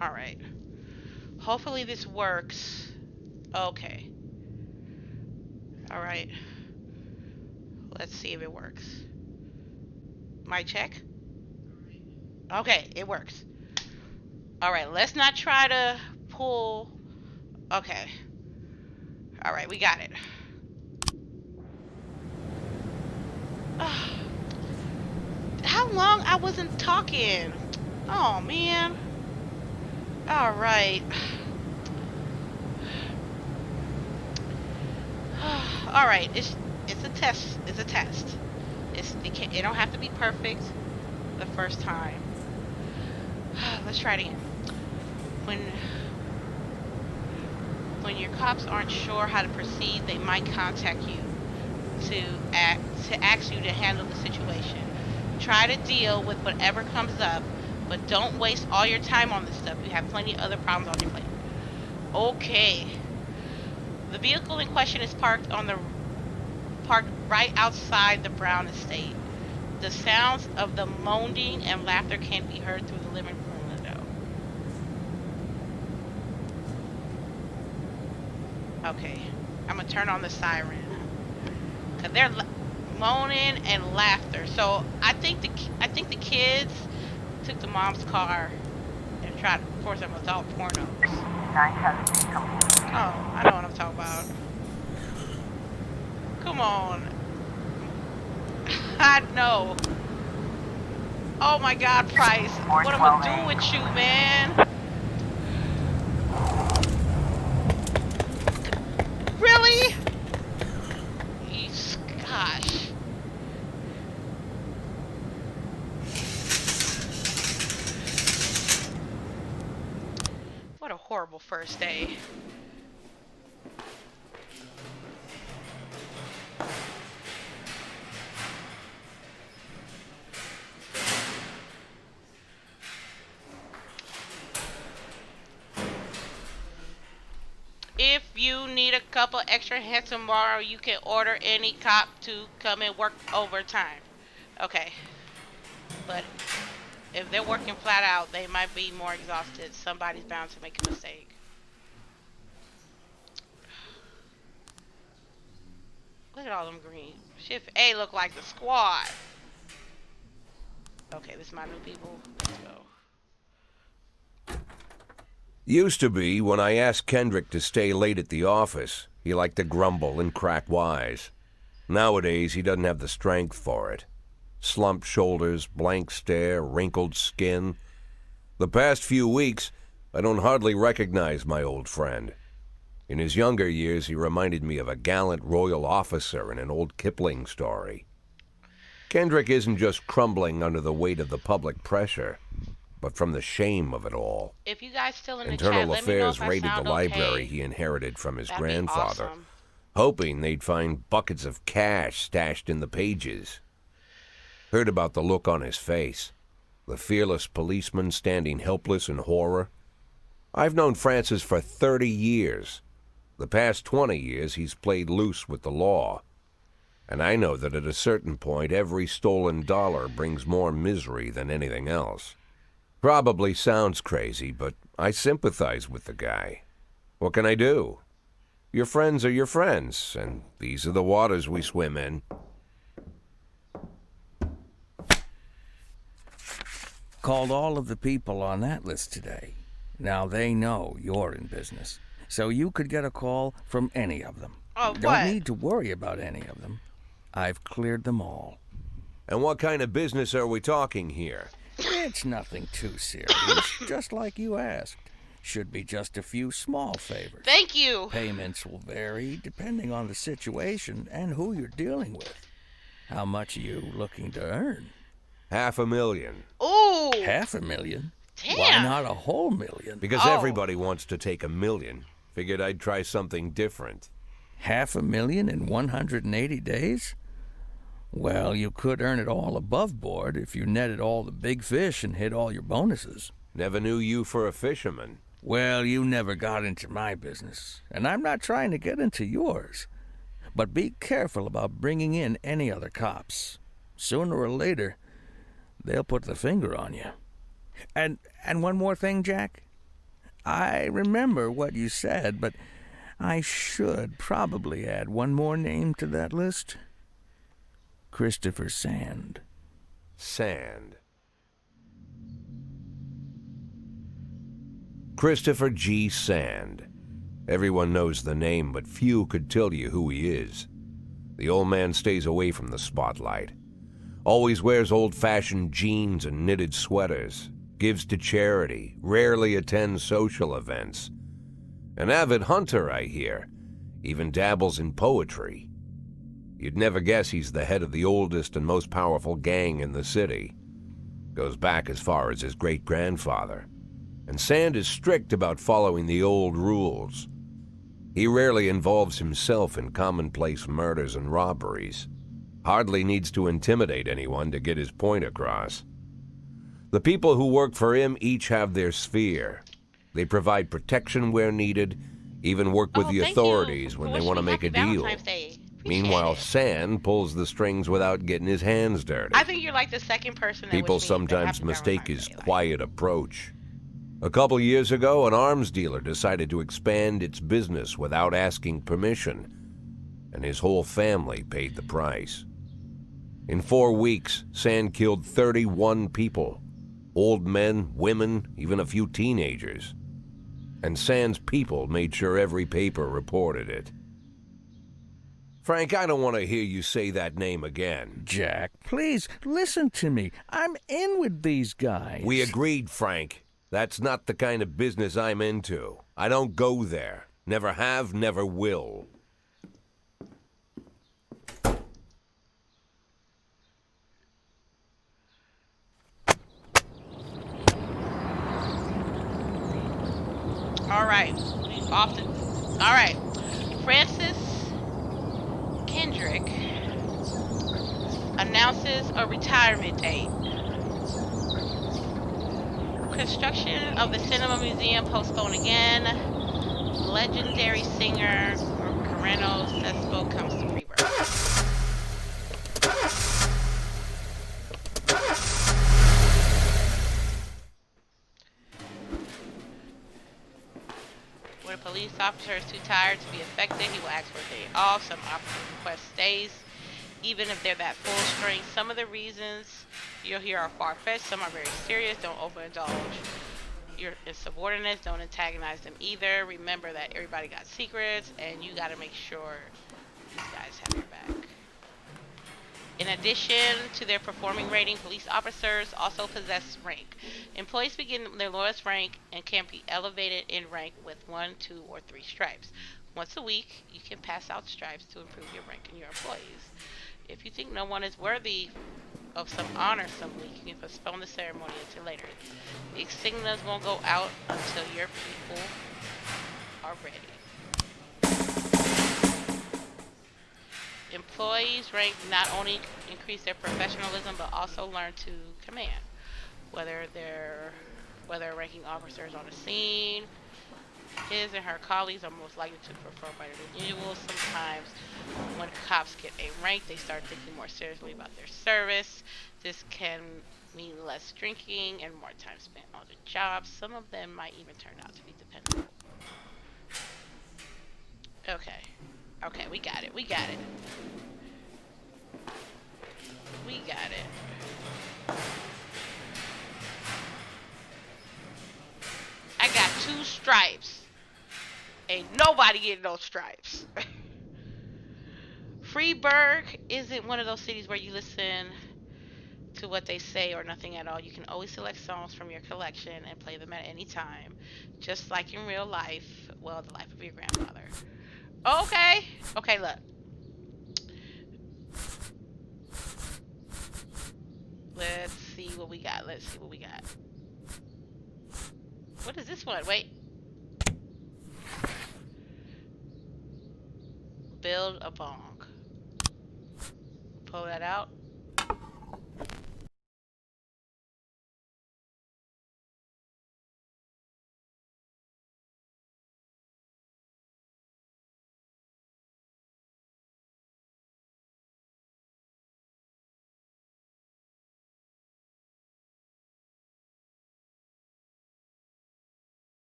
All right. Hopefully this works. Okay. All right. Let's see if it works. My check? Okay, it works. All right, let's not try to pull. Okay. All right, we got it. How long I wasn't talking? Oh man. All right. All right. It's a test. It's a test. It don't have to be perfect the first time. Let's try it again. When when your cops aren't sure how to proceed, they might contact you to ask you to handle the situation. Try to deal with whatever comes up, but don't waste all your time on this stuff. You have plenty of other problems on your plate. Okay. The vehicle in question is parked right outside the Brown estate. The sounds of the moaning and laughter can be heard through the living room window. Okay, I'm gonna turn on the siren because they're moaning and laughter. So I think the kids took the mom's car and tried to force some adult pornos. Oh, I know what I'm talking about. Come on. I know. Oh my God, Price. What am I gonna do with you, man? Really? Gosh. What a horrible first day. If you need a couple extra heads tomorrow, you can order any cop to come and work overtime. Okay, but if they're working flat out, they might be more exhausted. Somebody's bound to make a mistake. Look at all them green. Shift A look like the squad. Okay, this is my new people. Let's go. Used to be when I asked Kendrick to stay late at the office, he liked to grumble and crack wise. Nowadays, he doesn't have the strength for it. Slumped shoulders, blank stare, wrinkled skin. The past few weeks, I don't hardly recognize my old friend. In his younger years, he reminded me of a gallant royal officer in an old Kipling story. Kendrick isn't just crumbling under the weight of the public pressure, but from the shame of it all. If you guys still in the Internal chat, let me know Affairs if I raided the sound library okay. he inherited from his That'd be grandfather, awesome. hoping they'd find buckets of cash stashed in the pages. Heard about the look on his face, the fearless policeman standing helpless in horror. I've known Francis for 30 years. The past 20 years he's played loose with the law. And I know that at a certain point every stolen dollar brings more misery than anything else. Probably sounds crazy, but I sympathize with the guy. What can I do? Your friends are your friends, and these are the waters we swim in. Called all of the people on that list today. Now they know you're in business, so you could get a call from any of them. Oh, Don't what? need to worry about any of them. I've cleared them all. And what kind of business are we talking here? It's nothing too serious, just like you asked. Should be just a few small favors. Thank you. Payments will vary depending on the situation and who you're dealing with. How much are you looking to earn? $500,000. Ooh. $500,000? Damn. Why not a whole million? Because Oh. everybody wants to take $1 million. Figured I'd try something different. $500,000 in 180 days? Well, you could earn it all above board if you netted all the big fish and hit all your bonuses. Never knew you for a fisherman. Well, you never got into my business, and I'm not trying to get into yours. But be careful about bringing in any other cops. Sooner or later, they'll put the finger on you. And one more thing, Jack. I remember what you said, but I should probably add one more name to that list. Christopher Sand. Sand. Christopher G. Sand. Everyone knows the name, but few could tell you who he is. The old man stays away from the spotlight. Always wears old-fashioned jeans and knitted sweaters. Gives to charity. Rarely attends social events. An avid hunter, I hear. Even dabbles in poetry. You'd never guess he's the head of the oldest and most powerful gang in the city. Goes back as far as his great-grandfather. And Sand is strict about following the old rules. He rarely involves himself in commonplace murders and robberies. Hardly needs to intimidate anyone to get his point across. The people who work for him each have their sphere. They provide protection where needed, even work with the thank authorities you when for they wishing want to me make happy a deal. Valentine's Day. Appreciate Meanwhile, it. Sand pulls the strings without getting his hands dirty. I think you're like the second person that People wished me sometimes happy mistake Valentine's his Day. Like, quiet approach. A couple years ago, an arms dealer decided to expand its business without asking permission, and his whole family paid the price. In 4 weeks, Sand killed 31 people. Old men, women, even a few teenagers. And Sand's people made sure every paper reported it. Frank, I don't want to hear you say that name again. Jack, please, listen to me. I'm in with these guys. We agreed, Frank. That's not the kind of business I'm into. I don't go there. Never have, never will. all right, we often. All right, Francis Kendrick announces a retirement date. Construction of the Cinema Museum postponed again. Legendary singer Carreno Sespo comes to Freebird. When a police officer is too tired to be effective, he will ask for a day off. Some officers request stays, even if they're that full strength. Some of the reasons you'll hear are far-fetched. Some are very serious. Don't overindulge your subordinates. Don't antagonize them either. Remember that everybody got secrets, and you got to make sure these guys have your back. In addition to their performing rating, police officers also possess rank. Employees begin their lowest rank and can be elevated in rank with 1, 2, or 3 stripes. Once a week, you can pass out stripes to improve your rank in your employees. If you think no one is worthy of some honor some week, you can postpone the ceremony until later. The insignias won't go out until your people are ready. Employees rank not only increase their professionalism but also learn to command. Whether a ranking officer is on the scene, his and her colleagues are most likely to perform better than usual. Sometimes when cops get a rank, they start thinking more seriously about their service. This can mean less drinking and more time spent on the job. Some of them might even turn out to be dependable. Okay. Okay, we got it. We got it. We got it. I got 2 stripes. Ain't nobody getting no stripes. Freeburg isn't one of those cities where you listen to what they say or nothing at all. You can always select songs from your collection and play them at any time. Just like in real life. Well, the life of your grandfather. Okay. Okay, look. Let's see what we got. Let's see what we got. What is this one? Wait. Build a bong. Pull that out.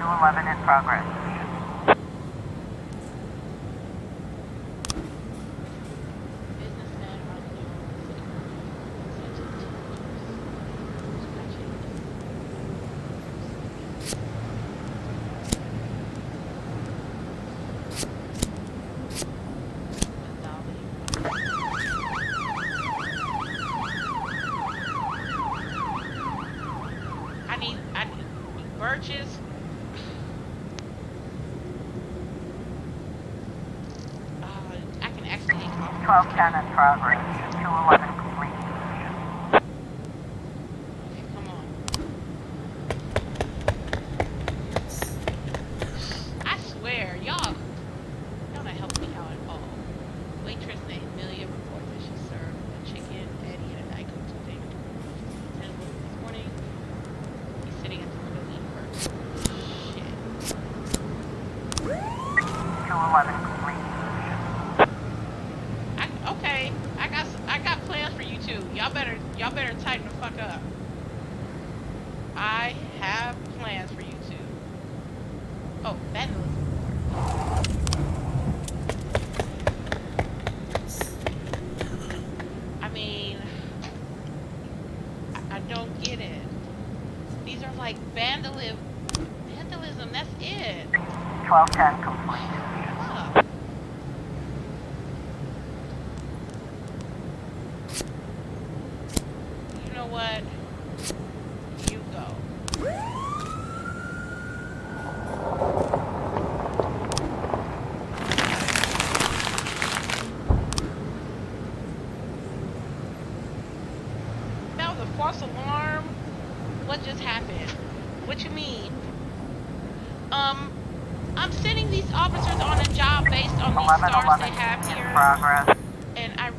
211 in progress. Businessmen are the I need birches. I can actually take off. 1210 in progress. 211 complete. Okay, come on. I swear, y'all not help me out at all. Waitress named Amelia reported that she served a chicken, Eddie, and a Diet Coke today. 10 this morning. He's sitting at the window eating burgers. Shit. 211 complete. Okay, I got plans for you two. Y'all better tighten the fuck up. I have plans for you two. Oh, vandalism. I mean, I don't get it. These are like vandalism. That's it. 1210 complete. Fuck. You know what? You go. That was a false alarm. What just happened? What you mean? I'm sending these officers on a job based on these stars they have in here. progress. And I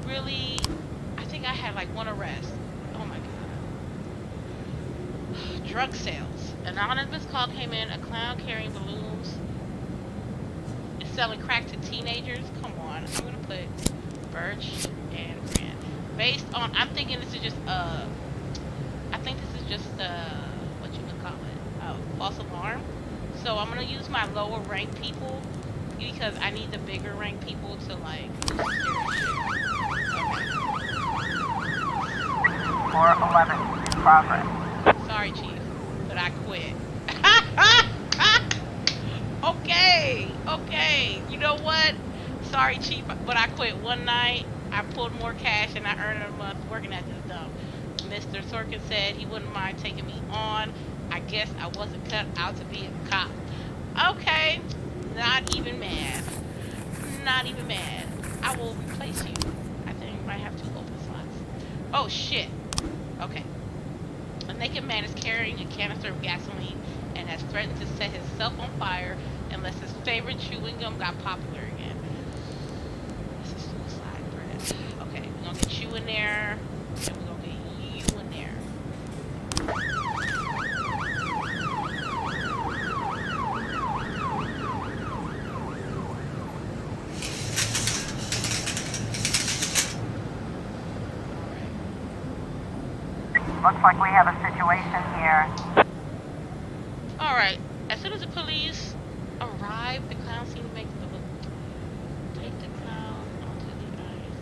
think I had like one arrest. Oh my god. Drug sales. An anonymous call came in. A clown carrying balloons is selling crack to teenagers. Come on. I'm gonna put Birch and Grant. Based on, I'm thinking this is just what you would call it, false alarm. So I'm gonna use my lower ranked people because I need the bigger ranked people to like do some serious shit. Okay. 411 in progress. Sorry, Chief, but I quit. Okay. You know what? Sorry, Chief, but I quit. One night, I pulled more cash than I earned in a month working at this dump. Mr. Sorkin said he wouldn't mind taking me on. I guess I wasn't cut out to be a cop. Okay, not even mad. Not even mad. I will replace you. I think I might have 2 open slots. Oh, shit. Okay. A naked man is carrying a canister of gasoline and has threatened to set himself on fire unless his favorite chewing gum got popular again. This is suicide threat. Okay, we're gonna get you in there, and we're gonna get you in there. Looks like we have a situation here. Alright, as soon as the police arrive, the clown seemed to make take the clown onto the ice.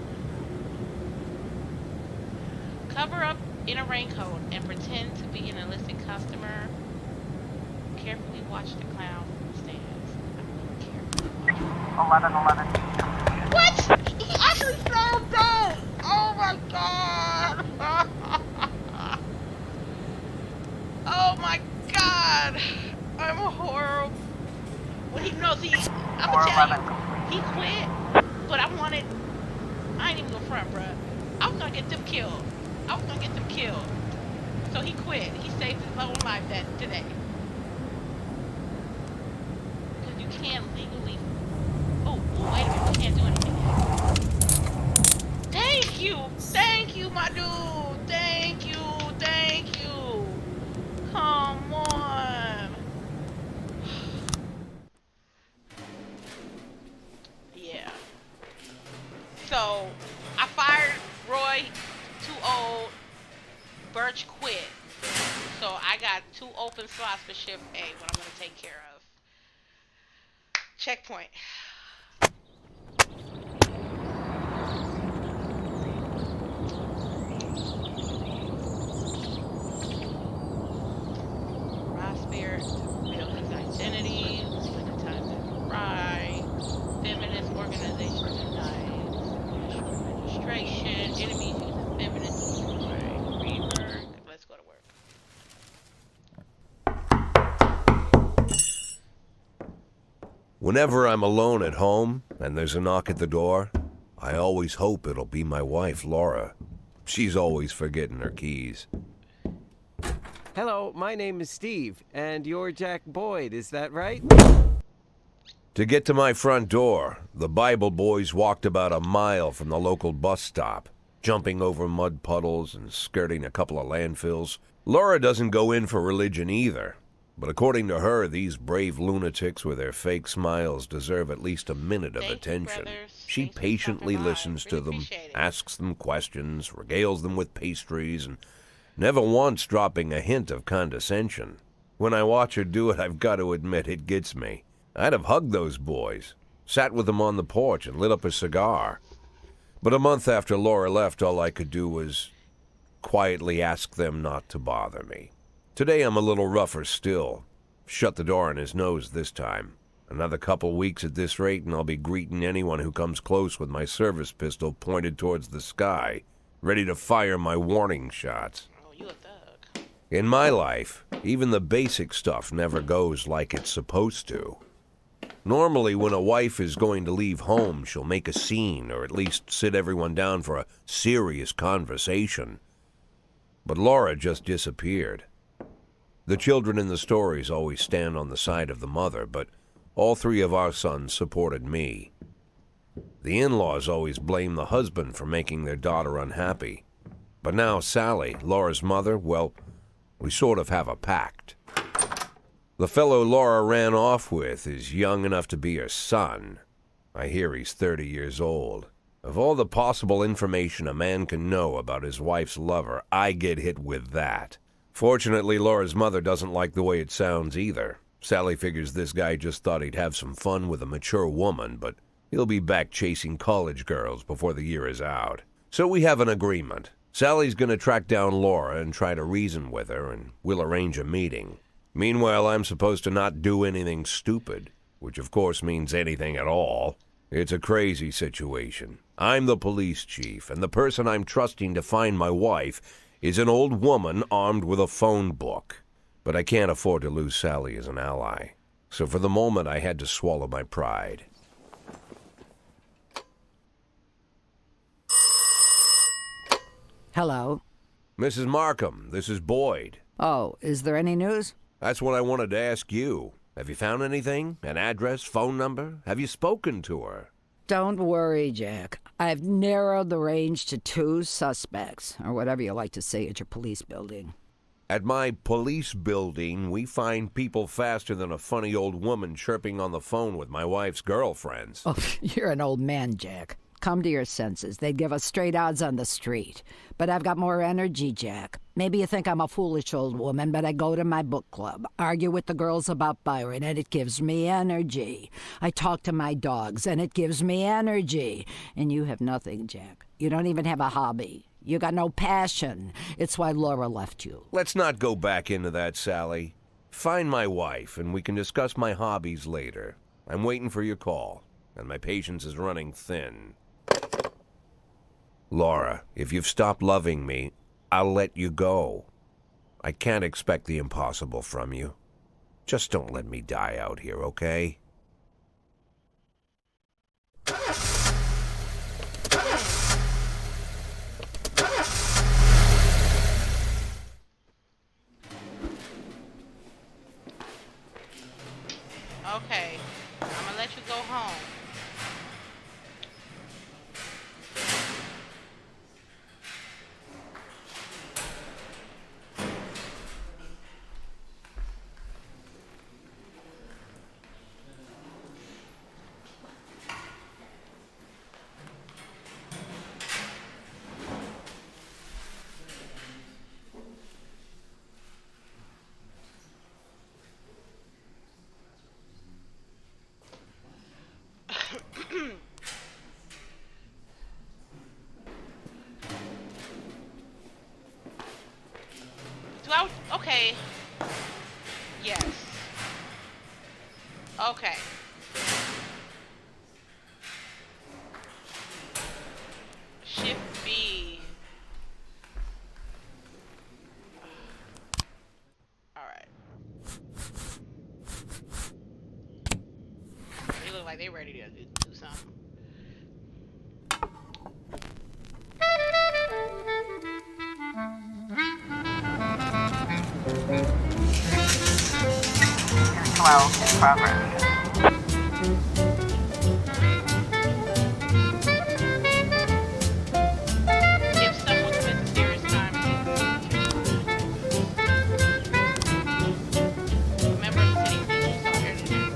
Cover up in a raincoat and pretend to be an illicit customer. Carefully watch the clown from the stands. I'm gonna carefully watch. 1111. What? He actually slowed down! Oh my god! Oh my god! I'm a horrible. Well, he knows I'm gonna tell you, he quit, but I ain't even gonna front, bruh. I was gonna get them killed. So he quit. He saved his own life today. Because you can't legally. Oh, wait a minute. We can't do anything yet. Thank you, my dude. Thank you. Come on. Yeah. So, I fired Roy, too old. Birch quit. So, I got 2 open slots for shift A, what I'm going to take care of. Checkpoint. Raw spirit to reveal his identity. When the time is right. Feminist organization denies registration. Enemies using feminist. Right. Reaver. Let's go to work. Whenever I'm alone at home and there's a knock at the door, I always hope it'll be my wife, Laura. She's always forgetting her keys. Hello, my name is Steve, and you're Jack Boyd, is that right? To get to my front door, the Bible boys walked about a mile from the local bus stop, jumping over mud puddles and skirting a couple of landfills. Laura doesn't go in for religion either, but according to her, these brave lunatics with their fake smiles deserve at least a minute of attention. She patiently listens to them, asks them questions, regales them with pastries, and never once dropping a hint of condescension. When I watch her do it, I've got to admit it gets me. I'd have hugged those boys, sat with them on the porch, and lit up a cigar. But a month after Laura left, all I could do was quietly ask them not to bother me. Today I'm a little rougher still. Shut the door on his nose this time. Another couple weeks at this rate, and I'll be greeting anyone who comes close with my service pistol pointed towards the sky, ready to fire my warning shots. Oh, you a thug. In my life, even the basic stuff never goes like it's supposed to. Normally, when a wife is going to leave home, she'll make a scene, or at least sit everyone down for a serious conversation. But Laura just disappeared. The children in the stories always stand on the side of the mother, but all three of our sons supported me. The in-laws always blame the husband for making their daughter unhappy. But now Sally, Laura's mother, well, we sort of have a pact. The fellow Laura ran off with is young enough to be her son. I hear he's 30 years old. Of all the possible information a man can know about his wife's lover, I get hit with that. Fortunately, Laura's mother doesn't like the way it sounds either. Sally figures this guy just thought he'd have some fun with a mature woman, but he'll be back chasing college girls before the year is out. So we have an agreement. Sally's going to track down Laura and try to reason with her, and we'll arrange a meeting. Meanwhile, I'm supposed to not do anything stupid, which of course means anything at all. It's a crazy situation. I'm the police chief, and the person I'm trusting to find my wife is an old woman armed with a phone book. But I can't afford to lose Sally as an ally. So for the moment, I had to swallow my pride. Hello. Mrs. Markham, this is Boyd. Oh, is there any news? That's what I wanted to ask you. Have you found anything? An address, phone number? Have you spoken to her? Don't worry, Jack. I've narrowed the range to 2 suspects, or whatever you like to say at your police building. At my police building, we find people faster than a funny old woman chirping on the phone with my wife's girlfriends. Oh, you're an old man, Jack. Come to your senses. They'd give us straight odds on the street. But I've got more energy, Jack. Maybe you think I'm a foolish old woman, but I go to my book club, argue with the girls about Byron, and it gives me energy. I talk to my dogs, and it gives me energy. And you have nothing, Jack. You don't even have a hobby. You got no passion. It's why Laura left you. Let's not go back into that, Sally. Find my wife, and we can discuss my hobbies later. I'm waiting for your call, and my patience is running thin. Laura, if you've stopped loving me, I'll let you go. I can't expect the impossible from you. Just don't let me die out here, okay? Okay, I'm gonna let you go home. Okay. Yes. Okay. Shift B. Alright. They look like they ready to do something. Twelve in progress. If someone commits a serious crime, a member of the city police saw air motherfucker.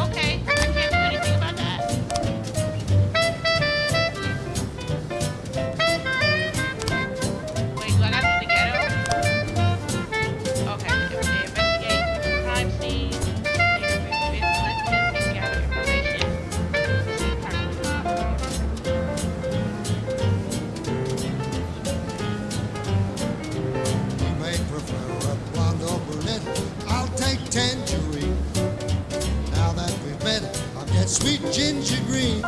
Okay, I can't do anything about that. Wait, do I gotta do the ghetto? Okay, if they investigate the crime scene, they listen and gather information. You may prefer a blonde or brunette. I'll take tangerine. Now that we've met, I'll get sweet ginger green.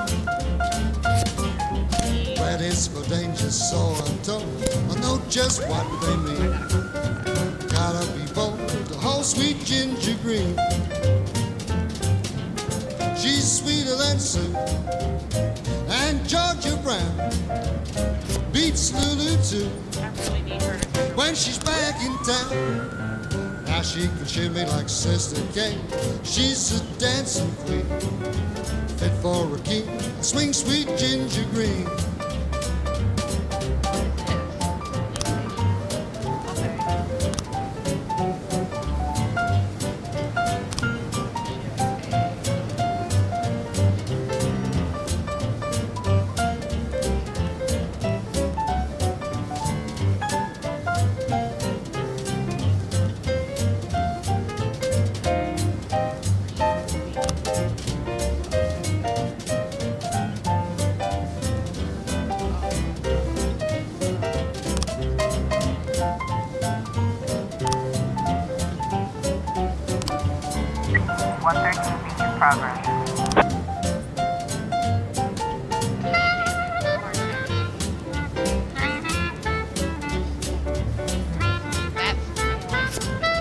Red is for danger, so I'm told. I know just what they mean. Gotta be bold, the whole sweet ginger green. She's sweeter than Sue and Georgia Brown. Beats Lulu too. I really need her to. When she's back in town, now she can shimmy like Sister Kate. She's a dancing queen, fit for a king, a swing sweet ginger green. Progress.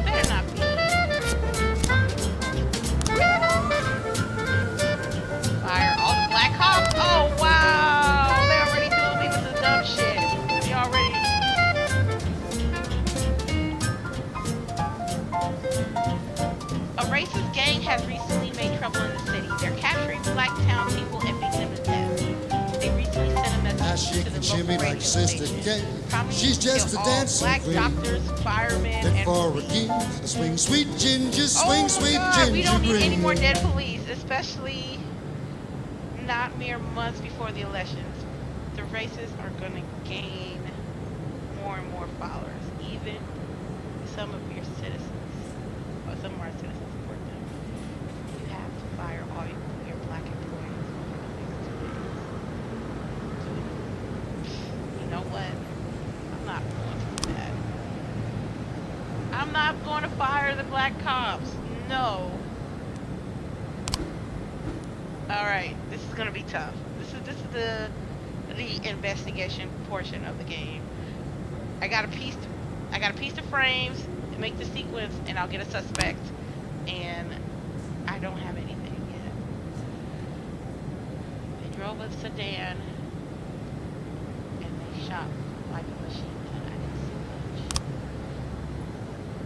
Better not be. Fire all the black cops. Oh wow, they already doing me with the dumb shit. They already. A racist gang has recently made trouble in the city. They're capturing black town people and beating them to death. They recently sent a Now message she to can the shimmy local like radio Sister station, Kate. promising She's to just kill a all dancing black queen, doctors, firemen, fit and for a police. king, a swing sweet ginger, swing Oh sweet God, ginger we don't need green. any more dead police, especially not mere months before the elections. The races are going to gain more and more followers. Even some of your citizens, or some of our citizens support them. You have to fire all your black employees within the next 2 days. You know what? I'm not going to do that. I'm not going to fire the black cops. No. All right, this is gonna be tough. This is the investigation portion of the game. I got a piece of frames to make the sequence, and I'll get a suspect. And I don't have anything yet. They drove a sedan, and they shot like a machine gun. I didn't see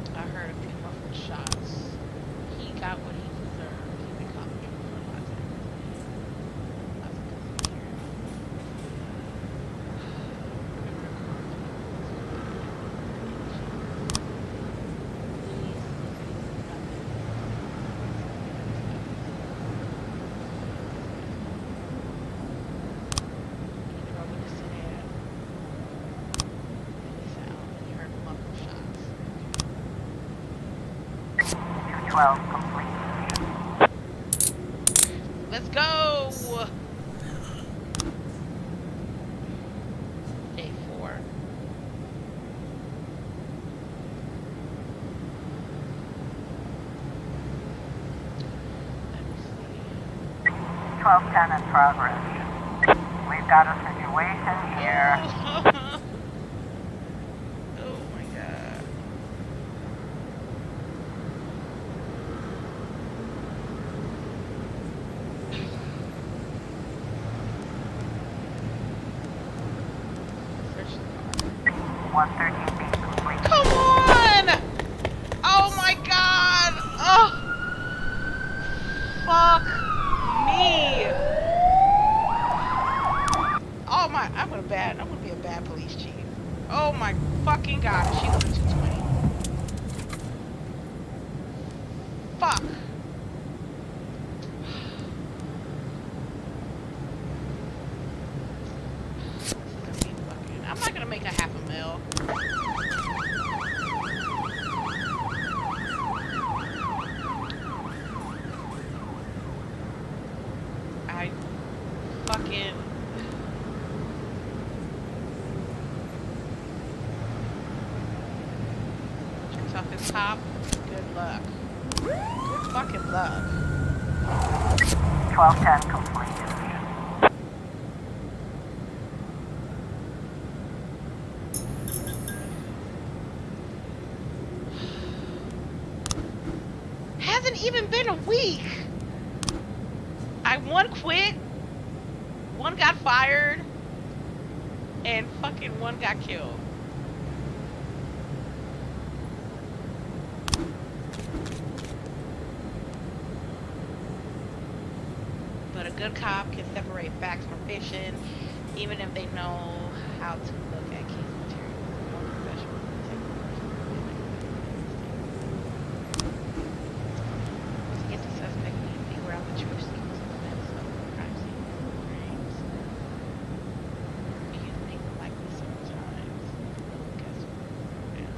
much. I heard a few muffled shots. He got what he deserved. He become complete. Let's go! 1210 in progress. We've got a situation here. Oh my god. Search the car. 113B complete. Come on! Oh my god! Oh! Fuck me! Oh my, I'm gonna be a bad police chief. Oh my fucking god, she was a 220. Fuck. This is gonna be fucking, I'm not gonna make a $500,000. I fucking toughest cop. Good luck. Good fucking luck. 1210 complete. Hasn't even been a week. One quit, one got fired, and fucking one got killed. But a good cop can separate facts from fiction, even if they know how to look at case material. More professional. To get the suspect, we need to figure out the true sequence of events of the crime scene frames. You think like this sometimes. Guess what? Yeah.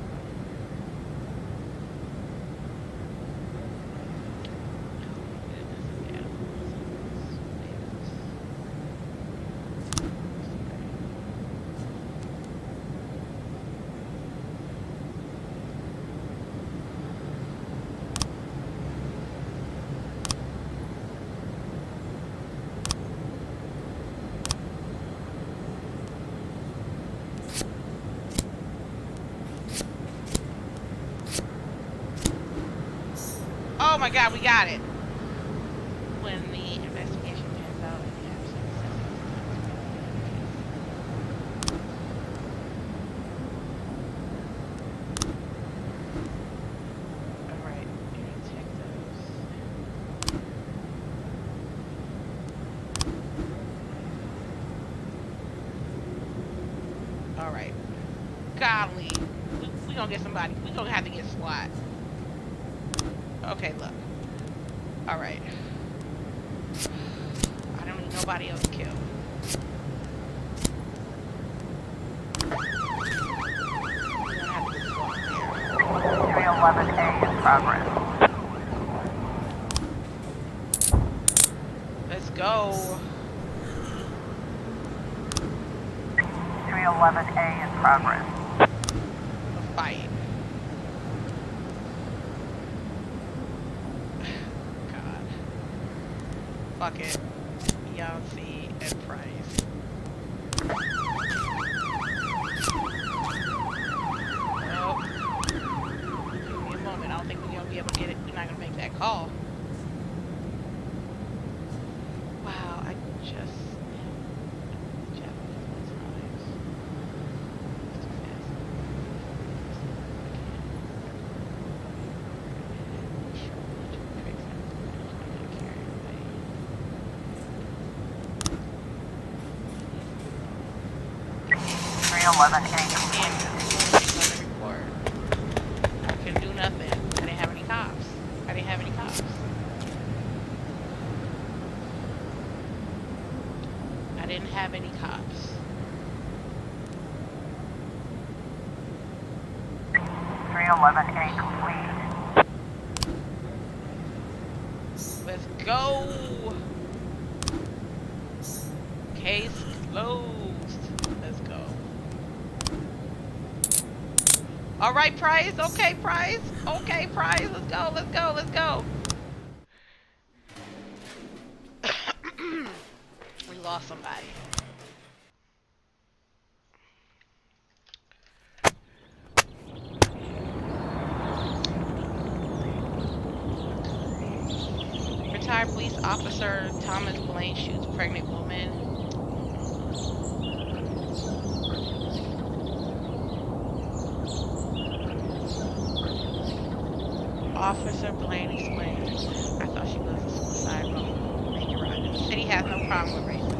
Oh my god, we got it. When the investigation pans out and you have some alright, you're gonna check those. Alright. Golly. We gonna get somebody. We gonna have to get SWAT. Okay, look. Alright. I don't need nobody else to kill. We're gonna have to get SWAT there. 311A in progress. Let's go. 311A in progress. Let's fight. God. Fuck it. Beyonce and Price. Well, give me a moment. I don't think we're gonna be able to get it. We're not gonna make that call. Wow, I just couldn't do nothing. I didn't have any cops. I didn't have any cops. I didn't have any cops. 311A complete. Let's go. Case closed. Let's go. All right, Price. Okay, Price. Okay, Price. Let's go. Let's go. Let's go. lost somebody. Retired police officer Thomas Blaine shoots pregnant woman. Officer Blaine explained, I thought she was a suicide bomber. Make it right. The city has no problem with racism.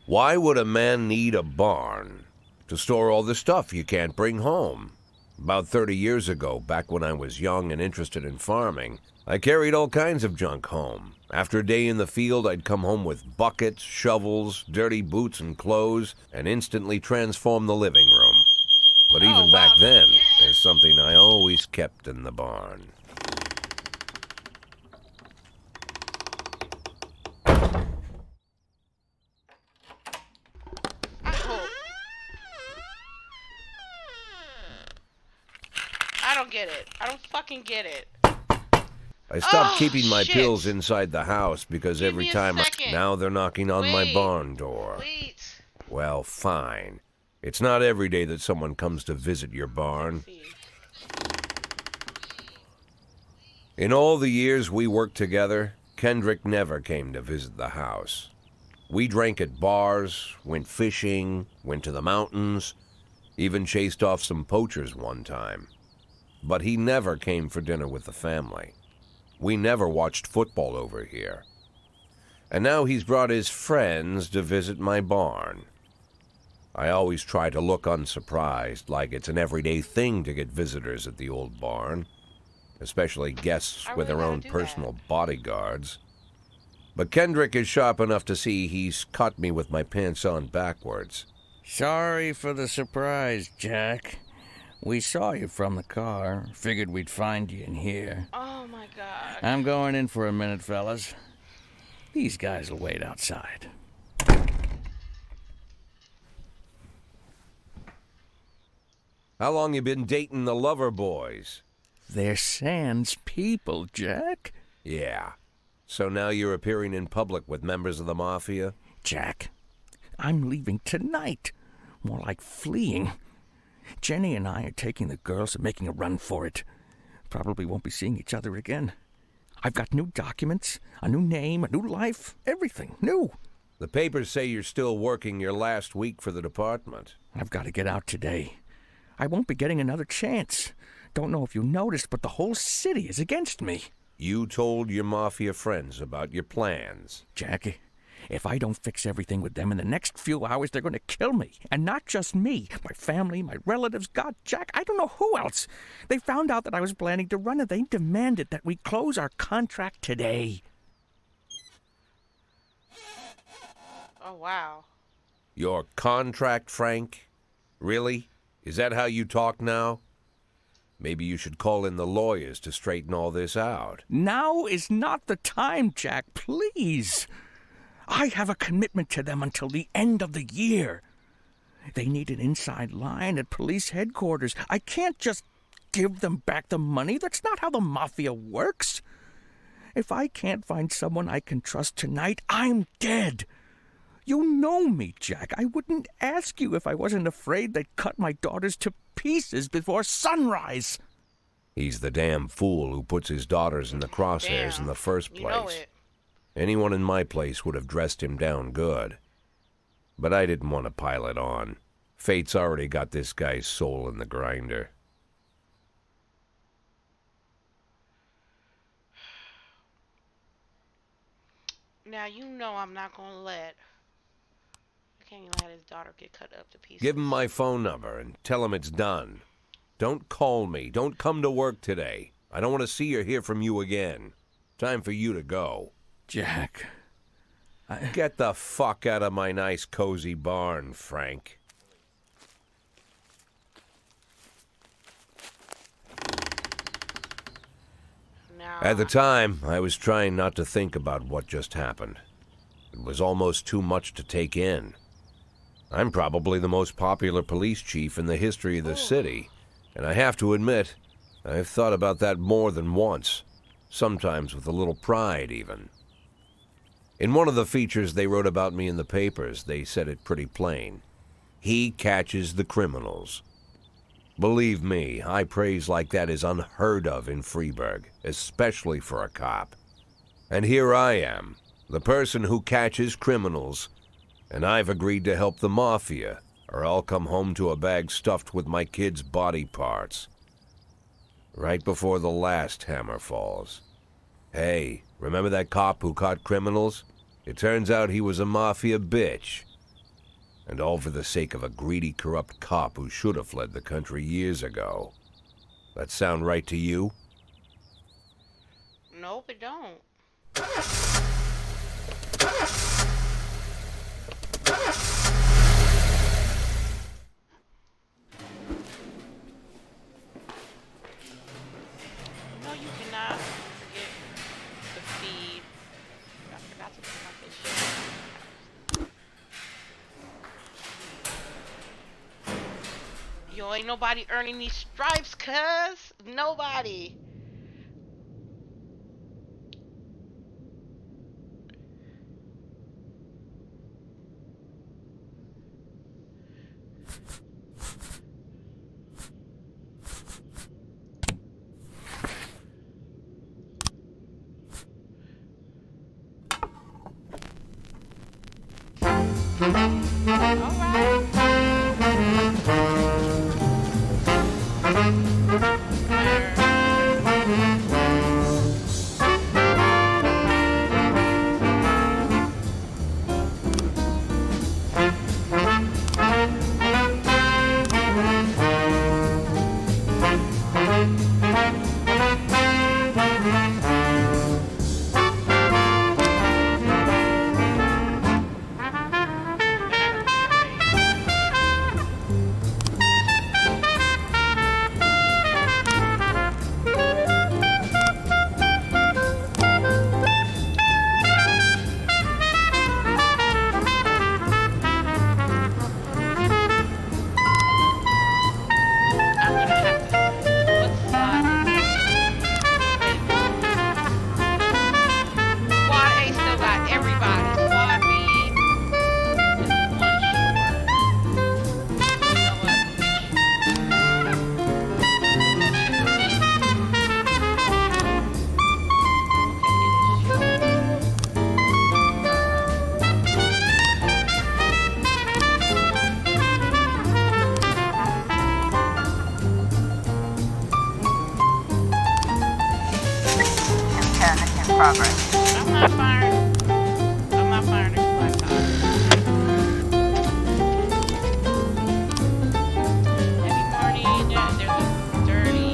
Why would a man need a barn? To store all the stuff you can't bring home. About 30 years ago, back when I was young and interested in farming, I carried all kinds of junk home. After a day in the field, I'd come home with buckets, shovels, dirty boots and clothes, and instantly transform the living room. But even back then, there's something I always kept in the barn. I don't get it. I don't fucking get it. I stopped keeping my pills inside the house because Give every me a time second. now they're knocking on my barn door. Wait. Well, fine. It's not every day that someone comes to visit your barn. In all the years we worked together, Kendrick never came to visit the house. We drank at bars, went fishing, went to the mountains, even chased off some poachers one time. But he never came for dinner with the family. We never watched football over here. And now he's brought his friends to visit my barn. I always try to look unsurprised, like it's an everyday thing to get visitors at the old barn, especially guests with their own personal bodyguards. But Kendrick is sharp enough to see he's caught me with my pants on backwards. Sorry for the surprise, Jack. We saw you from the car. Figured we'd find you in here. Oh, my God. I'm going in for a minute, fellas. These guys will wait outside. How long you been dating the lover boys? They're Sans people, Jack. Yeah. So now you're appearing in public with members of the Mafia? Jack, I'm leaving tonight. More like fleeing. Jenny and I are taking the girls and making a run for it. Probably won't be seeing each other again. I've got new documents, a new name, a new life, everything new. The papers say you're still working your last week for the department. I've got to get out today. I won't be getting another chance. Don't know if you noticed, but the whole city is against me. You told your Mafia friends about your plans. Jackie, if I don't fix everything with them in the next few hours, they're going to kill me. And not just me. My family, my relatives, God, Jack, I don't know who else. They found out that I was planning to run and they demanded that we close our contract today. Oh, wow. Your contract, Frank? Really? Is that how you talk now? Maybe you should call in the lawyers to straighten all this out. Now is not the time, Jack, please. I have a commitment to them until the end of the year. They need an inside line at police headquarters. I can't just give them back the money. That's not how the Mafia works. If I can't find someone I can trust tonight, I'm dead. You know me, Jack. I wouldn't ask you if I wasn't afraid they'd cut my daughters to pieces before sunrise. He's the damn fool who puts his daughters in the crosshairs in the first place. You know it. Anyone in my place would have dressed him down good. But I didn't want to pile it on. Fate's already got this guy's soul in the grinder. Now, you know I'm not going to let... I can't even let his daughter get cut up to pieces. Give him my phone number and tell him it's done. Don't call me. Don't come to work today. I don't want to see or hear from you again. Time for you to go. Jack, Get the fuck out of my nice cozy barn, Frank. Now, At the time, I was trying not to think about what just happened. It was almost too much to take in. I'm probably the most popular police chief in the history of the city, and I have to admit, I've thought about that more than once, sometimes with a little pride even. In one of the features they wrote about me in the papers, they said it pretty plain. He catches the criminals. Believe me, high praise like that is unheard of in Freeburg, especially for a cop. And here I am, the person who catches criminals, and I've agreed to help the mafia, or I'll come home to a bag stuffed with my kids' body parts. Right before the last hammer falls. Hey, remember that cop who caught criminals? It turns out he was a mafia bitch. And all for the sake of a greedy, corrupt cop who should have fled the country years ago. That sound right to you? Nope, it don't. No, you cannot forget the feed. I forgot to put my fish. Yo, ain't nobody earning these stripes, cuz. Nobody. Alright. I'm gonna have to. What slot is it? Squad A still got everybody. Squad B is one short. You know what? In progress. I'm not firing. I'm not firing this laptop. Every morning, there's a dirty,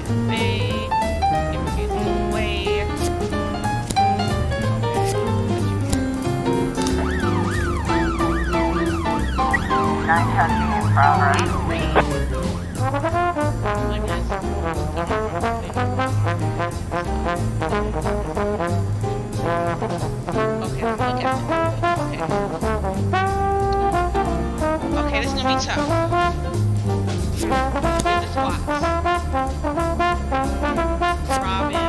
cafe. Everything's away. Night hunting in progress. Okay, this is gonna be tough. In the squats. Robin.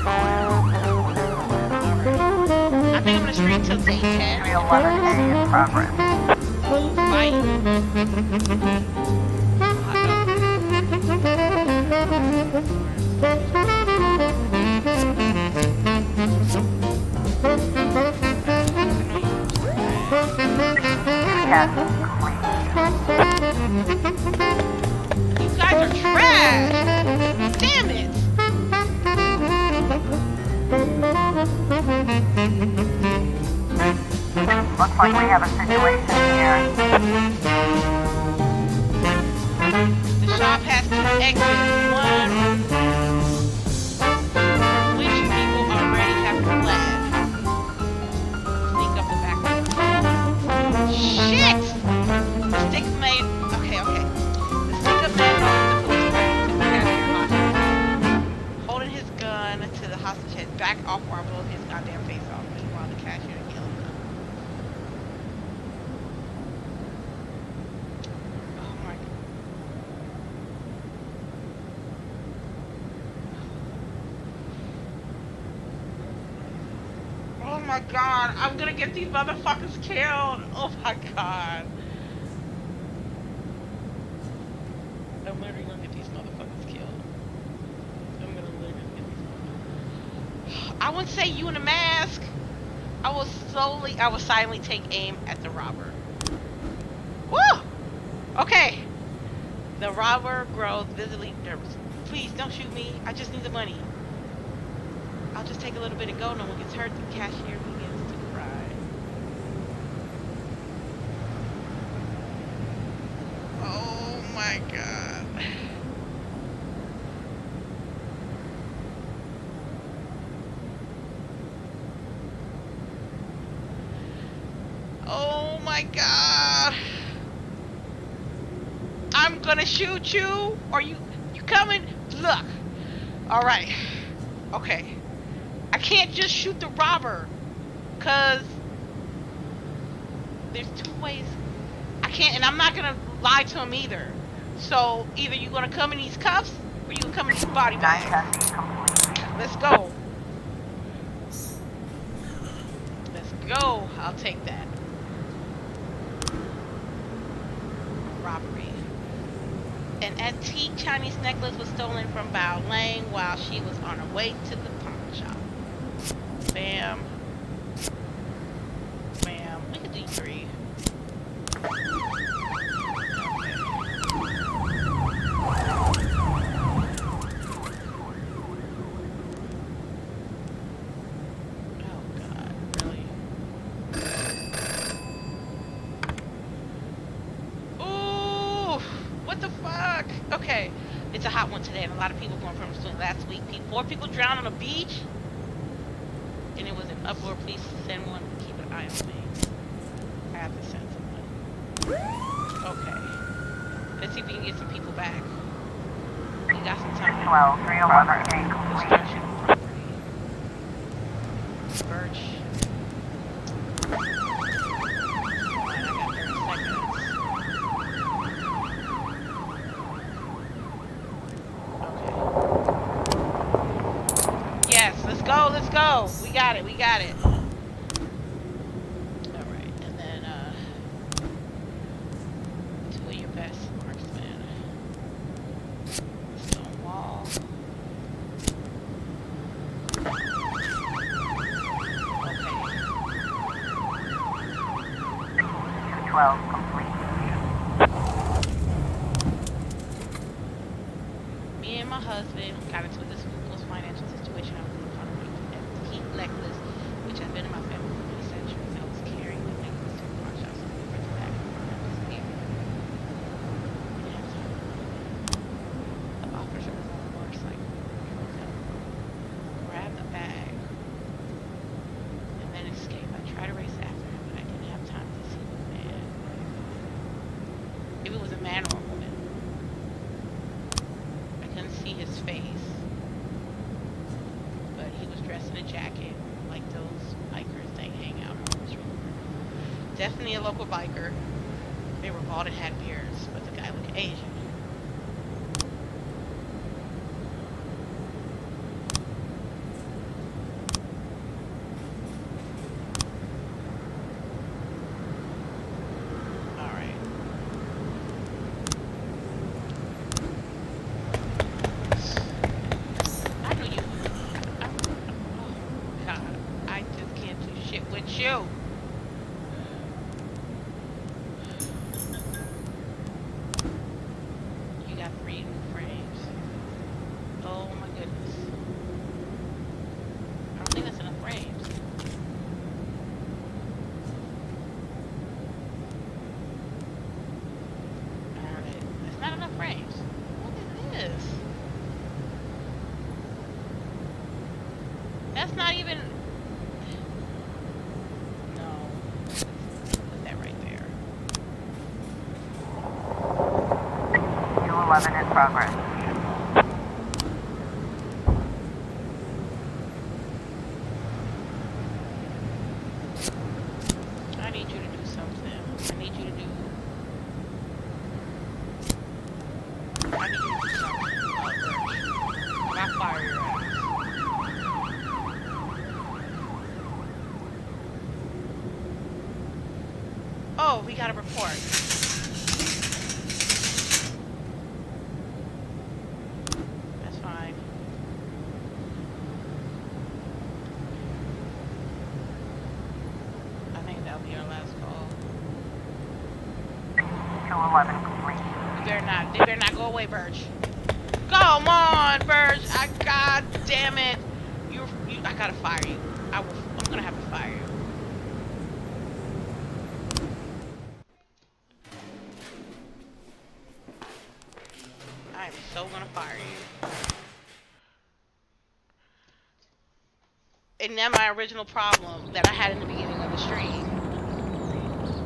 Holly. I think I'm gonna stream till day 10. 311A in progress. Yes, You guys are trash! Damn it! looks like we have a situation here. The shop has two exits. One. Which people already have fled? Sneak up the back. Shit! The stick made. Okay. The stick up man knows the police are to hostage. Holding his gun to the hostage head. Back off or I'll blow his goddamn face off. Meanwhile, the cashier is yelling. my god, I'm gonna get these motherfuckers killed. Oh my god. I'm literally gonna get these motherfuckers killed. I'm gonna literally get these motherfuckers. I wouldn't say you in a mask. I will silently take aim at the robber. Woo! Okay. The robber grows visibly nervous. Please don't shoot me. I just need the money. I'll just take a little bit and go. No one gets hurt. The cashier begins to cry. Oh my god. Oh my god. I'm gonna shoot you. Are you coming? Look. Alright. Okay. I can't just shoot the robber. Cause there's two ways. I can't, and I'm not gonna lie to him either. So either you're gonna come in these cuffs or you gonna come in these body bags. Let's go. Let's go. I'll take that. Robbery. An antique Chinese necklace was stolen from Bao Lang while she was on her way to the pawn shop. Bam. Bam. We could do 3. Okay, it's a hot one today, and a lot of people going from swimming last week. 4 people drowned on a beach, and it was an uproar. Please send one. Keep an eye on me. I have to send someone. Okay, let's see if we can get some people back. We got some time. 12, 311, gate complete. Destruction of property. Birch. I got 30 seconds. Let's go. We got it. All right, and then 2 of your best marksmen. Stone wall. Okay. 212 complete. Me and my husband got into this close financial situation. I was in front of me. Necklace, which has been in my family for many centuries. I was carrying the necklace to the pawn shop, so we went back and the officer was on a motorcycle. Grabbed the bag and then escaped. I tried to race after him, but I didn't have time to see the man. If it was a man or a woman, I couldn't see his face. Dressed in a jacket, like those bikers they hang out on this road. Definitely a local biker. They were bald and had beards, but the guy looked Asian. You. You got 3 new frames. Oh my goodness. I don't think that's enough frames. That's not enough frames. What is this? That's not even... 11 in progress. I need you to do something. I need you to do something. Not fire your ass. Oh, we got a report. That's fine. I think that'll be our last call. 211 complete. They better not go away, Burge. Come on, Burge. God damn it. I gotta fire you. I'm gonna have to fire you. I am so gonna fire you. And then my original problem that I had in the beginning of the stream.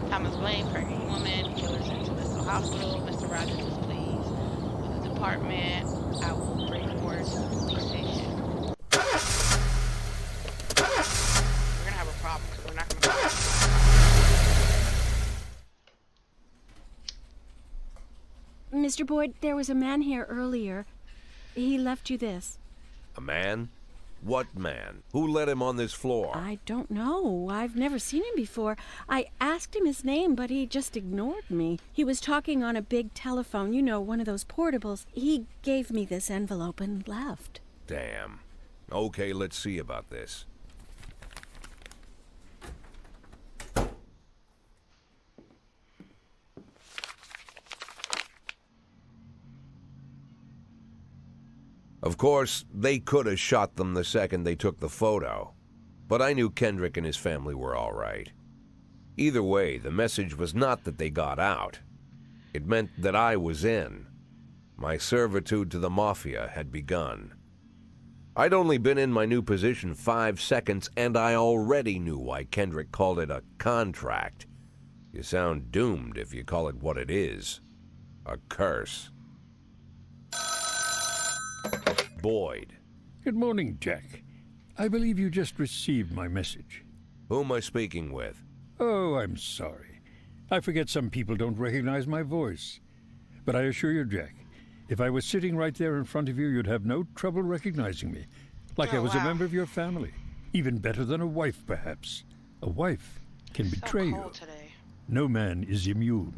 Thomas Blaine, pregnant woman, killer sent to Liston Hospital. Mr. Rogers is pleased with the department. I will bring orders to the police station. We're gonna have a problem because we're not gonna fire you. Mr. Boyd, there was a man here earlier. He left you this. A man? What man? Who let him on this floor? I don't know. I've never seen him before. I asked him his name, but he just ignored me. He was talking on a big telephone, you know, one of those portables. He gave me this envelope and left. Damn. Okay, let's see about this. Of course, they could have shot them the second they took the photo, but I knew Kendrick and his family were all right. Either way, the message was not that they got out. It meant that I was in. My servitude to the Mafia had begun. I'd only been in my new position 5 seconds, and I already knew why Kendrick called it a contract. You sound doomed if you call it what it is. A curse. Boyd. Good morning, Jack. I believe you just received my message. Who am I speaking with? Oh, I'm sorry. I forget some people don't recognize my voice. But I assure you, Jack, if I was sitting right there in front of you, you'd have no trouble recognizing me. Like I was a member of your family. Even better than a wife, perhaps. A wife can betray you. Today. No man is immune.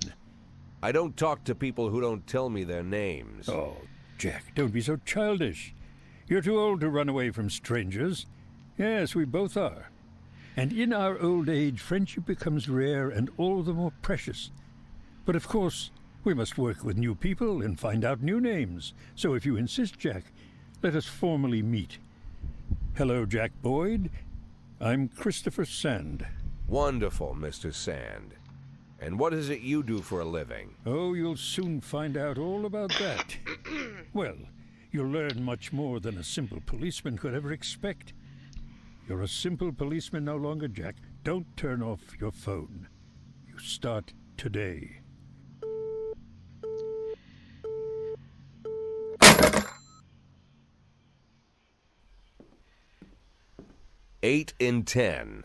I don't talk to people who don't tell me their names. Oh, Jack, don't be so childish. You're too old to run away from strangers. Yes, we both are. And in our old age, friendship becomes rare and all the more precious. But of course, we must work with new people and find out new names. So if you insist, Jack, let us formally meet. Hello, Jack Boyd. I'm Christopher Sand. Wonderful, Mr. Sand. And what is it you do for a living? Oh, you'll soon find out all about that. Well, you'll learn much more than a simple policeman could ever expect. You're a simple policeman no longer, Jack. Don't turn off your phone. You start today. Eight in 10.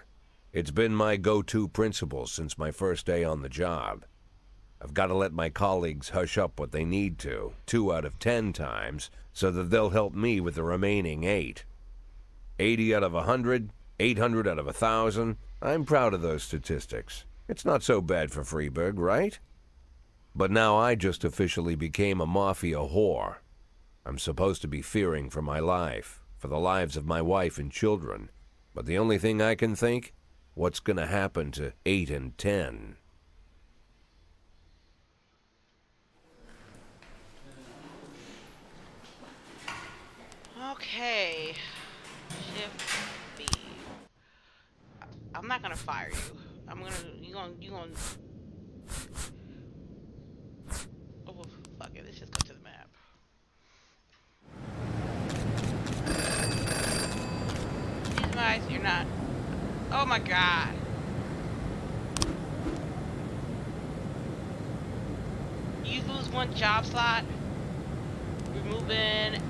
It's been my go-to principle since my first day on the job. I've got to let my colleagues hush up what they need to, 2 out of 10 times, so that they'll help me with the remaining 8. 80 out of 100, 800 out of 1,000. I'm proud of those statistics. It's not so bad for Freeburg, right? But now I just officially became a mafia whore. I'm supposed to be fearing for my life, for the lives of my wife and children. But the only thing I can think, what's going to happen to 8 and 10? Okay. Shift B. I'm not gonna fire you. You gonna. Oh, fuck it. Let's just go to the map. These guys, you're not. Oh my god. You lose 1 job slot. Removing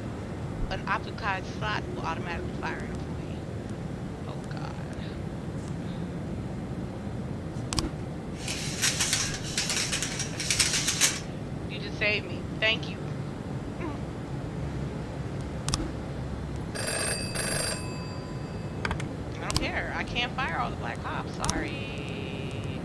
an occupied slot will automatically fire an employee. Oh god. You just saved me. Thank you. I don't care. I can't fire all the black cops. Sorry.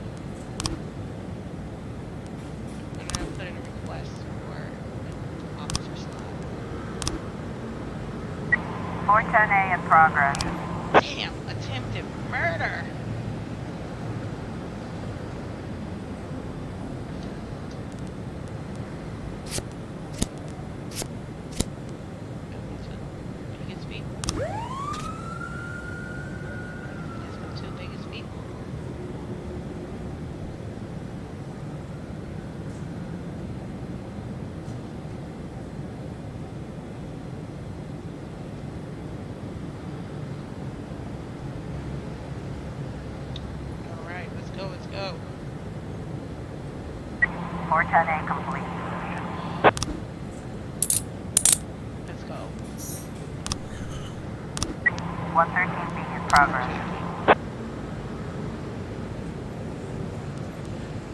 410A in progress. Damn, attempted murder. Biggest people. That's my two biggest people. Alright, let's go, let's go. 410A complete. Let's go. 113B in progress.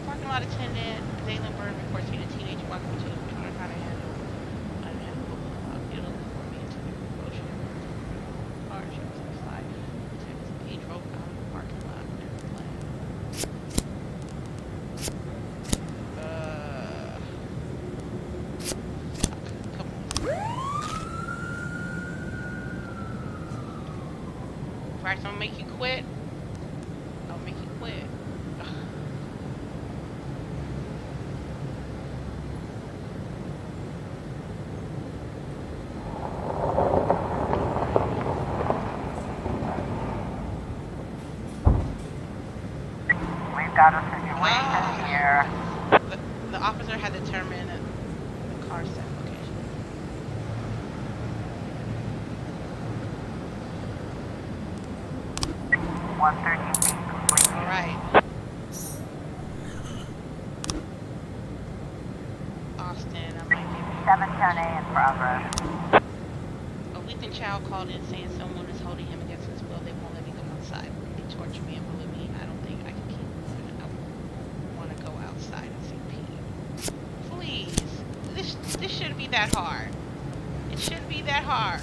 Parking lot attendant, Dalen Bird reports seeing a teenager walking into the trying to handle vehicle before me into the motion. Car shows on the side. He drove out of the parking lot and fled. Come on. Right, so I'm gonna make you quit. I'll make you quit. Ugh. We've got a situation here. The officer had determined the car's set location. 113B complete. Alright. Austin, I might give you 710A in progress. a weakened child called in saying someone is holding him against his will. They won't let me go outside. They torture me and bully me. I don't think I can keep moving. I want to go outside and see Pete. Please. This shouldn't be that hard. It shouldn't be that hard.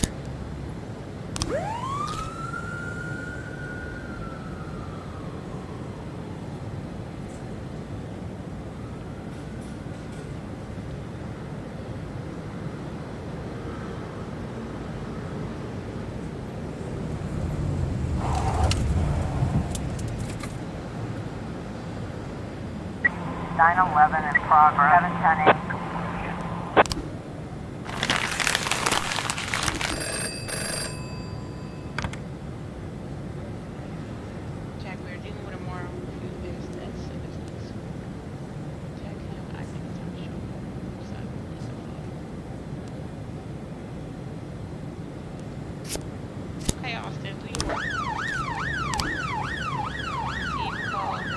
Nine 11 in progress. 710A complete. Jack, we're dealing with a more few business. Check him. I think it's on show. Okay, Austin, do your work. Steve called.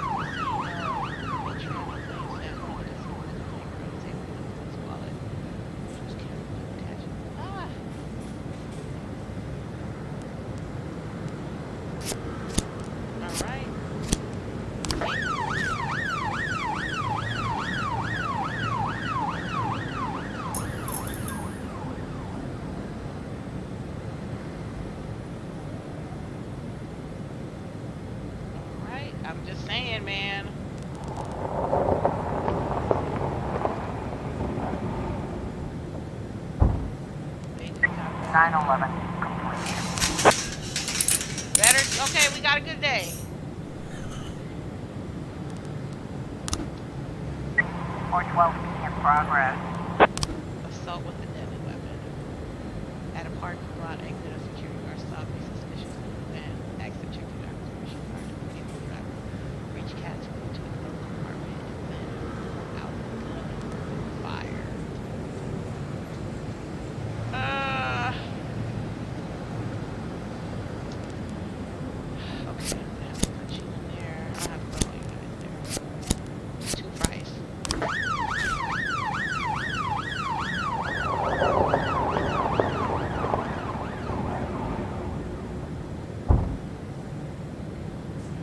I'm just saying, man. They just got 911 complete. better. Okay, we got a good day. 412B in progress. Assault with a deadly weapon. At a parking lot, exit a security guard stopped me suspiciously and asked to check the driver's permission card to proceed with the driver. Reach cat to go to the glove compartment and then out the gun and fire. Okay, I'm gonna have to put you in there. I'll have to put all you guys there. 2 fries.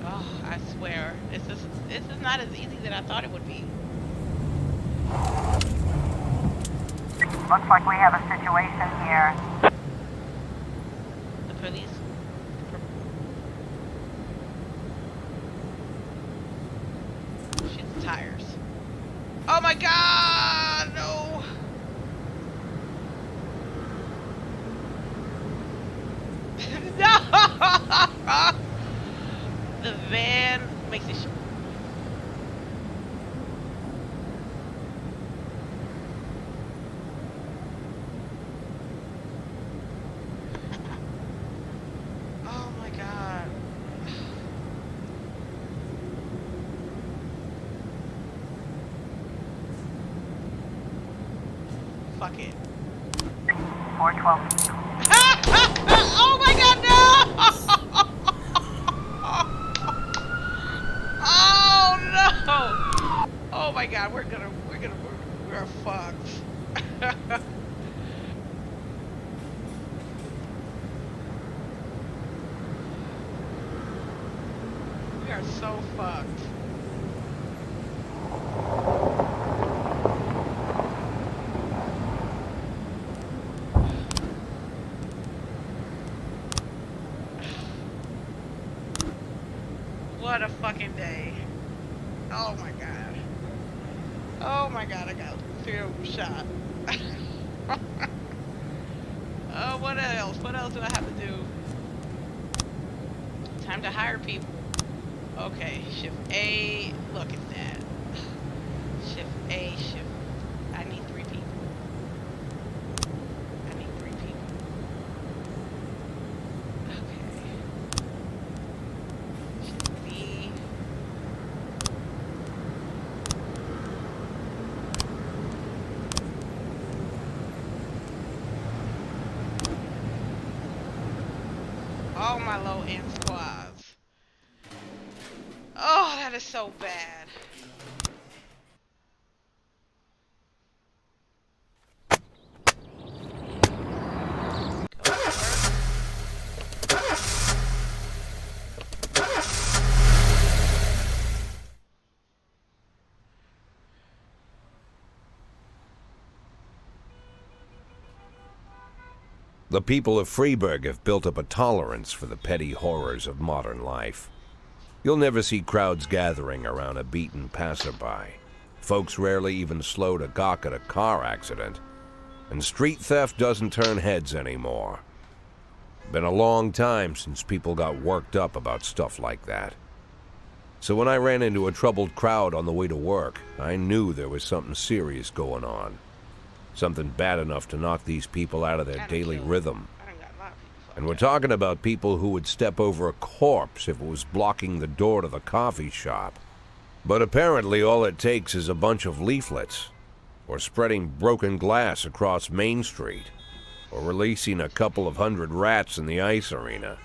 Oh, I swear, this is not as easy as I thought it would be. Looks like we have a situation here. The police. Shit, the tires. Oh my God, no. Makes it. Oh my god. Fuck it. 412. Oh my god, no! Oh no! Oh my god, we're fucked. We are so fucked. What a fucking day. Oh my god. Oh my god, I got through shot. Oh, what else? What else do I have to do? Time to hire people. Okay, shift A. Look at that. Shift A, shift. I need 3 people. I need 3 people. Okay. Shift B. All my low end squads. Oh, that is so bad. The people of Freeburg have built up a tolerance for the petty horrors of modern life. You'll never see crowds gathering around a beaten passerby. Folks rarely even slow to gawk at a car accident. And street theft doesn't turn heads anymore. Been a long time since people got worked up about stuff like that. So when I ran into a troubled crowd on the way to work, I knew there was something serious going on. Something bad enough to knock these people out of their daily rhythm. And we're talking about people who would step over a corpse if it was blocking the door to the coffee shop. But apparently all it takes is a bunch of leaflets, or spreading broken glass across Main Street, or releasing a couple of 100 rats in the ice arena.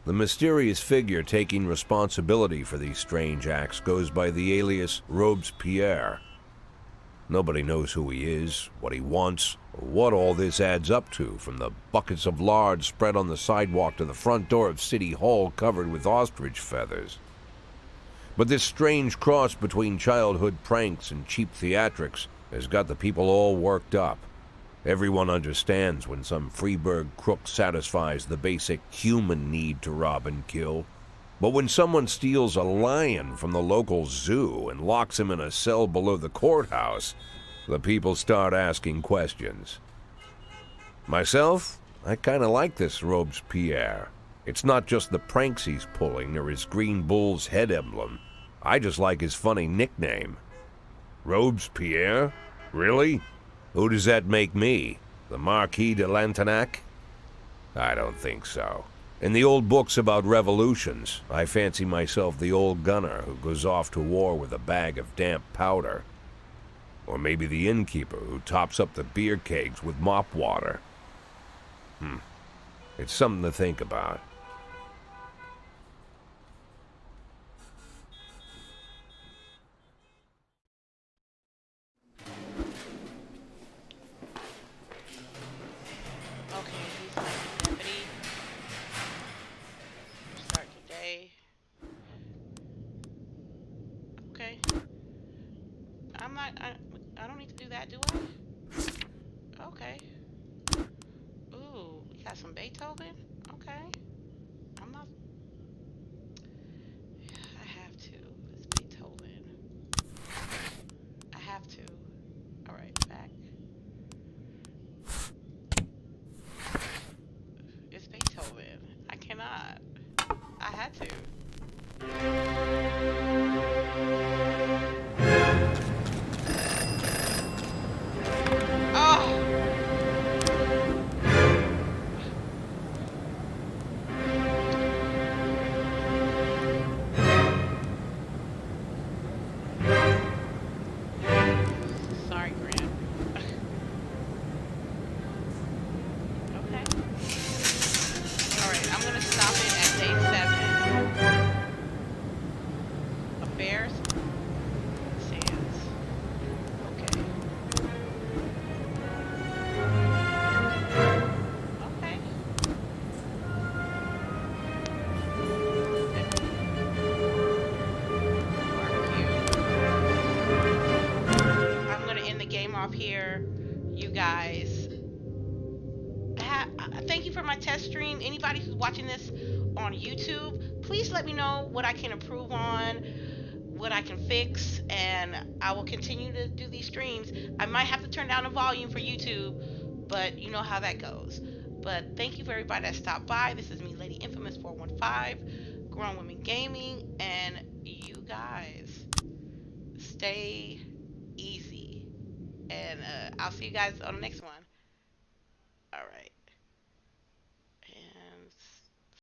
The mysterious figure taking responsibility for these strange acts goes by the alias Robespierre. Nobody knows who he is, what he wants, or what all this adds up to, from the buckets of lard spread on the sidewalk to the front door of City Hall covered with ostrich feathers. But this strange cross between childhood pranks and cheap theatrics has got the people all worked up. Everyone understands when some Freeburg crook satisfies the basic human need to rob and kill. But when someone steals a lion from the local zoo and locks him in a cell below the courthouse, the people start asking questions. Myself, I kind of like this Robespierre. It's not just the pranks he's pulling or his green bull's head emblem. I just like his funny nickname. Robespierre? Really? Who does that make me? The Marquis de Lantenac? I don't think so. In the old books about revolutions, I fancy myself the old gunner who goes off to war with a bag of damp powder. Or maybe the innkeeper who tops up the beer kegs with mop water. It's something to think about. I don't need to do that, do I? Okay. Ooh, we got some Beethoven? Okay. I'm not... I have to. It's Beethoven. I have to. Alright, back. It's Beethoven. I cannot. I had to. here, you guys. Thank you for my test stream. Anybody who's watching this on YouTube, please let me know what I can improve on, what I can fix, and I will continue to do these streams. I might have to turn down the volume for YouTube, but you know how that goes. But thank you for everybody that stopped by. This is me, Lady Infamous 415, Grown Women Gaming, and you guys stay easy. And I'll see you guys on the next one. All right.